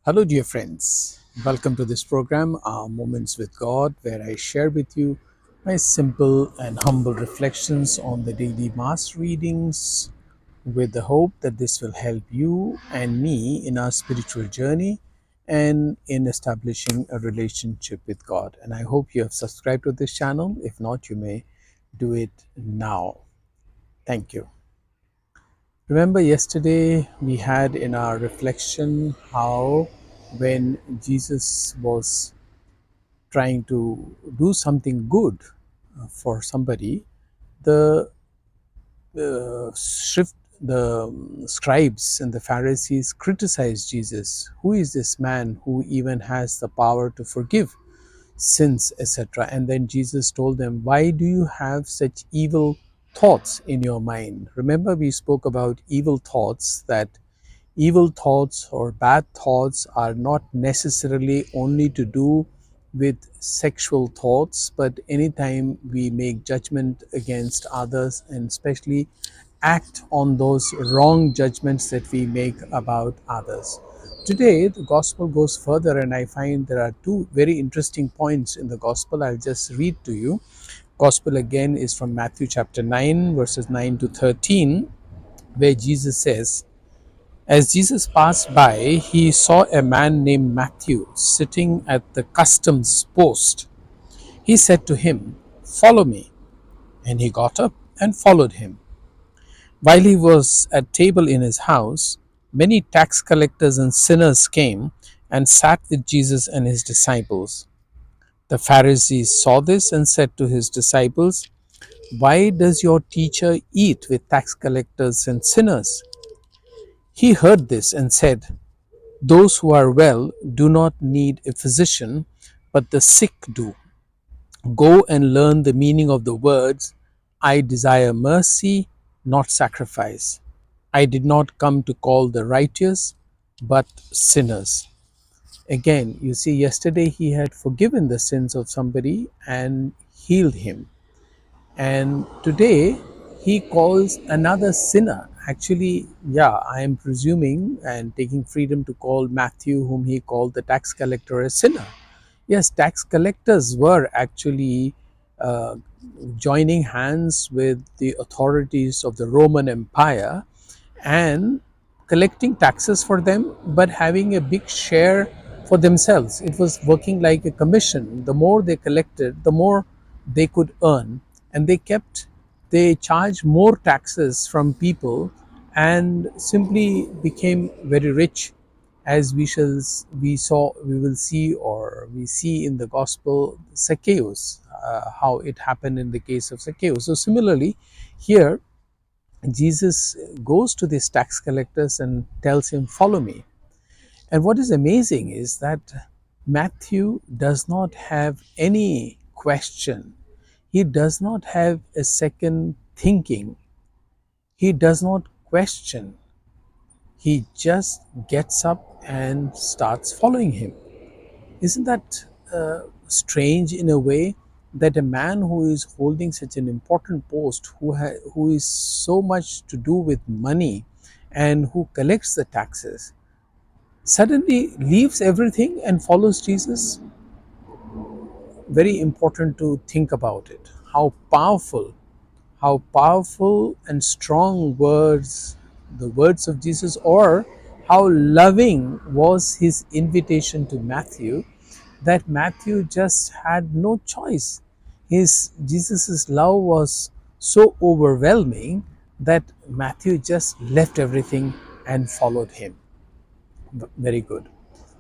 Hello, dear friends. Welcome to this program, Moments with God, where I share with you my simple and humble reflections on the daily Mass readings with the hope that this will help you and me in our spiritual journey and in establishing a relationship with God. And I hope you have subscribed to this channel. If not, you may do it now. Thank you. Remember, yesterday we had in our reflection how when Jesus was trying to do something good for somebody, the shrift, the scribes and the Pharisees criticized Jesus. Who is this man who even has the power to forgive sins, etc.? And then Jesus told them, why do you have such evil thoughts in your mind? Remember, we spoke about evil thoughts, that evil thoughts or bad thoughts are not necessarily only to do with sexual thoughts, but anytime we make judgment against others and especially act on those wrong judgments that we make about others. Today, the gospel goes further, and I find there are two very interesting points in the gospel. I'll just read to you. Gospel again is from Matthew chapter 9, verses 9 to 13, where Jesus says, as Jesus passed by, he saw a man named Matthew sitting at the customs post. He said to him, follow me. And he got up and followed him. While he was at table in his house, many tax collectors and sinners came and sat with Jesus and his disciples. The Pharisees saw this and said to his disciples, why does your teacher eat with tax collectors and sinners? He heard this and said, those who are well do not need a physician, but the sick do. Go and learn the meaning of the words, I desire mercy, not sacrifice. I did not come to call the righteous, but sinners. Again, you see, yesterday he had forgiven the sins of somebody and healed him. And today he calls another sinner. Actually, yeah, I am presuming and taking freedom to call Matthew, whom he called the tax collector, a sinner. Yes, tax collectors were actually uh, joining hands with the authorities of the Roman Empire and collecting taxes for them, but having a big share for themselves. It was working like a commission. The more they collected, the more they could earn, and they charged more taxes from people and simply became very rich, as we will see, or we see in the gospel Zacchaeus, how it happened in the case of Zacchaeus. So similarly here Jesus goes to these tax collectors and tells him, follow me. And what is amazing is that Matthew does not have any question. He does not have a second thinking. He does not question. He just gets up and starts following him. Isn't that strange in a way, that a man who is holding such an important post, who is so much to do with money and who collects the taxes, suddenly leaves everything and follows Jesus? Very important to think about it. How powerful and strong words, the words of Jesus, or how loving was his invitation to Matthew, that Matthew just had no choice. Jesus's love was so overwhelming that Matthew just left everything and followed him. Very good.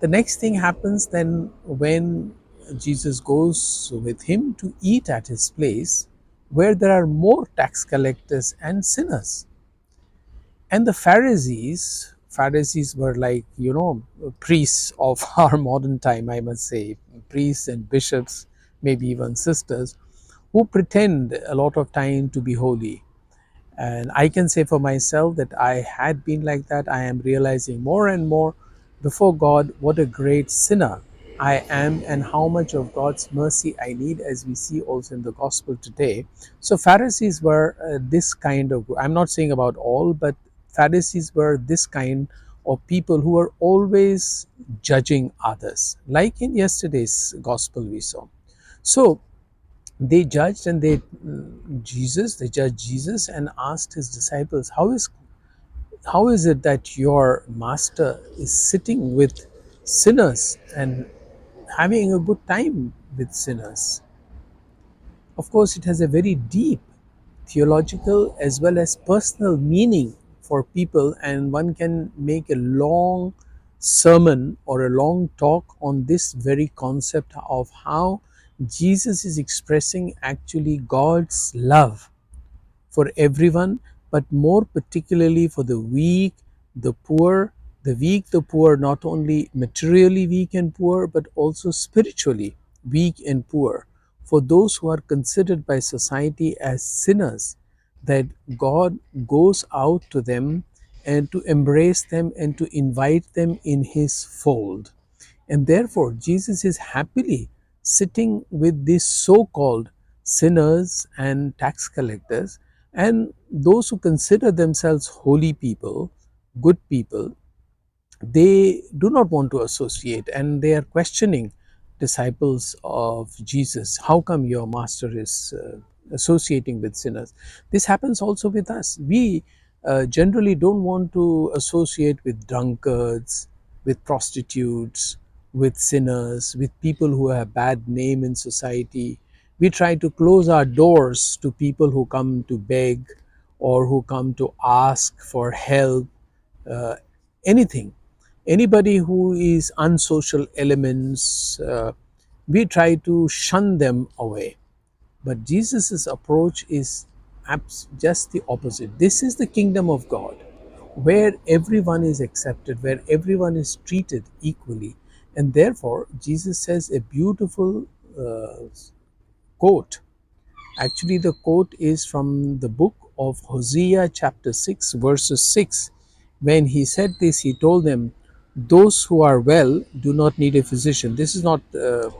The next thing happens then when Jesus goes with him to eat at his place, where there are more tax collectors and sinners. And the Pharisees were like, priests of our modern time, I must say, priests and bishops, maybe even sisters, who pretend a lot of time to be holy. And I can say for myself that I had been like that. I am realizing more and more before God what a great sinner I am and how much of God's mercy I need, as we see also in the gospel today. So Pharisees were this kind of, I'm not saying about all, but Pharisees were this kind or people who are always judging others, like in yesterday's gospel we saw. So they judged and they judged Jesus and asked his disciples, how is it that your master is sitting with sinners and having a good time with sinners? Of course, it has a very deep theological as well as personal meaning for people, and one can make a long sermon or a long talk on this very concept of how Jesus is expressing actually God's love for everyone, but more particularly for the weak, the poor, the poor, not only materially weak and poor, but also spiritually weak and poor. For those who are considered by society as sinners, that God goes out to them and to embrace them and to invite them in his fold. And therefore, Jesus is happily sitting with these so called sinners and tax collectors and those who consider themselves holy people, good people. They do not want to associate and they are questioning disciples of Jesus. How come your master is associating with sinners? This happens also with us. We generally don't want to associate with drunkards, with prostitutes, with sinners, with people who have bad name in society. We try to close our doors to people who come to beg or who come to ask for help, uh, anything. Anybody who is unsocial elements, we try to shun them away. But Jesus' approach is just the opposite. This is the kingdom of God, where everyone is accepted, where everyone is treated equally. And therefore, Jesus says a beautiful uh, quote. Actually, the quote is from the book of Hosea, chapter 6, verses 6. When he said this, he told them, those who are well do not need a physician. This is not the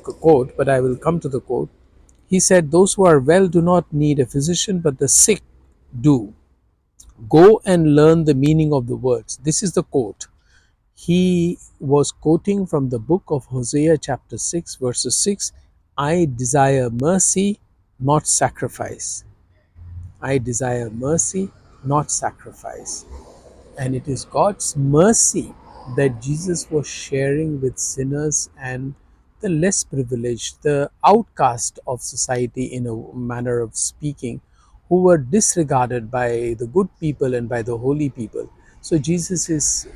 quote, but I will come to the quote. He said, those who are well do not need a physician, but the sick do. Go and learn the meaning of the words. This is the quote. He was quoting from the book of Hosea, chapter 6, verses 6. I desire mercy, not sacrifice. I desire mercy, not sacrifice. And it is God's mercy that Jesus was sharing with sinners and the less privileged, the outcast of society, in a manner of speaking, who were disregarded by the good people and by the holy people. So Jesus is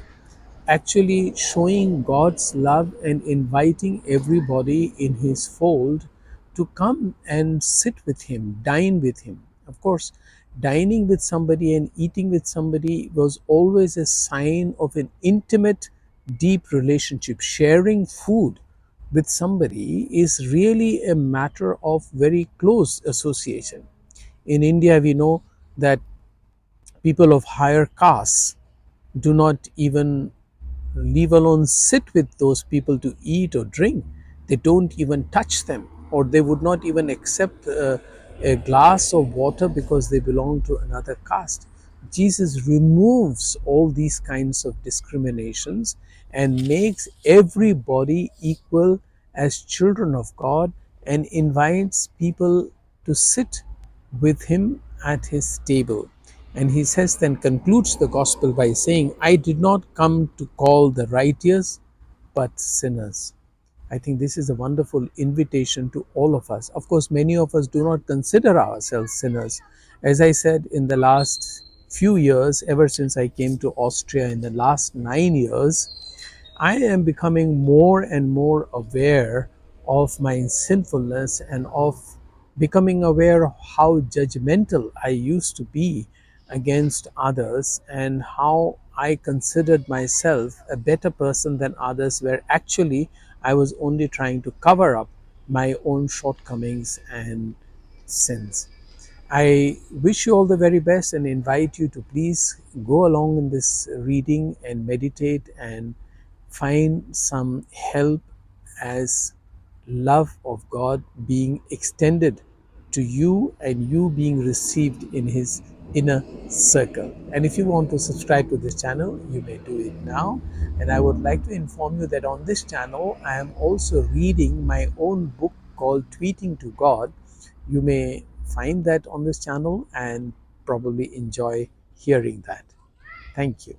actually showing God's love and inviting everybody in his fold to come and sit with him, dine with him. Of course, dining with somebody and eating with somebody was always a sign of an intimate, deep relationship. Sharing food with somebody is really a matter of very close association. In India, we know that people of higher castes do not even, leave alone, sit with those people to eat or drink. They don't even touch them, or they would not even accept a glass of water because they belong to another caste. Jesus removes all these kinds of discriminations and makes everybody equal as children of God and invites people to sit with him at his table. And he says, then concludes the gospel by saying, I did not come to call the righteous, but sinners. I think this is a wonderful invitation to all of us. Of course, many of us do not consider ourselves sinners. As I said, in the last few years, ever since I came to Austria in the last 9 years, I am becoming more and more aware of my sinfulness and of becoming aware of how judgmental I used to be against others and how I considered myself a better person than others, where actually I was only trying to cover up my own shortcomings and sins. I wish you all the very best and invite you to please go along in this reading and meditate and find some help as love of God being extended to you and you being received in his inner circle. And if you want to subscribe to this channel, you may do it now. And I would like to inform you that on this channel, I am also reading my own book called Tweeting to God. You may find that on this channel and probably enjoy hearing that. Thank you.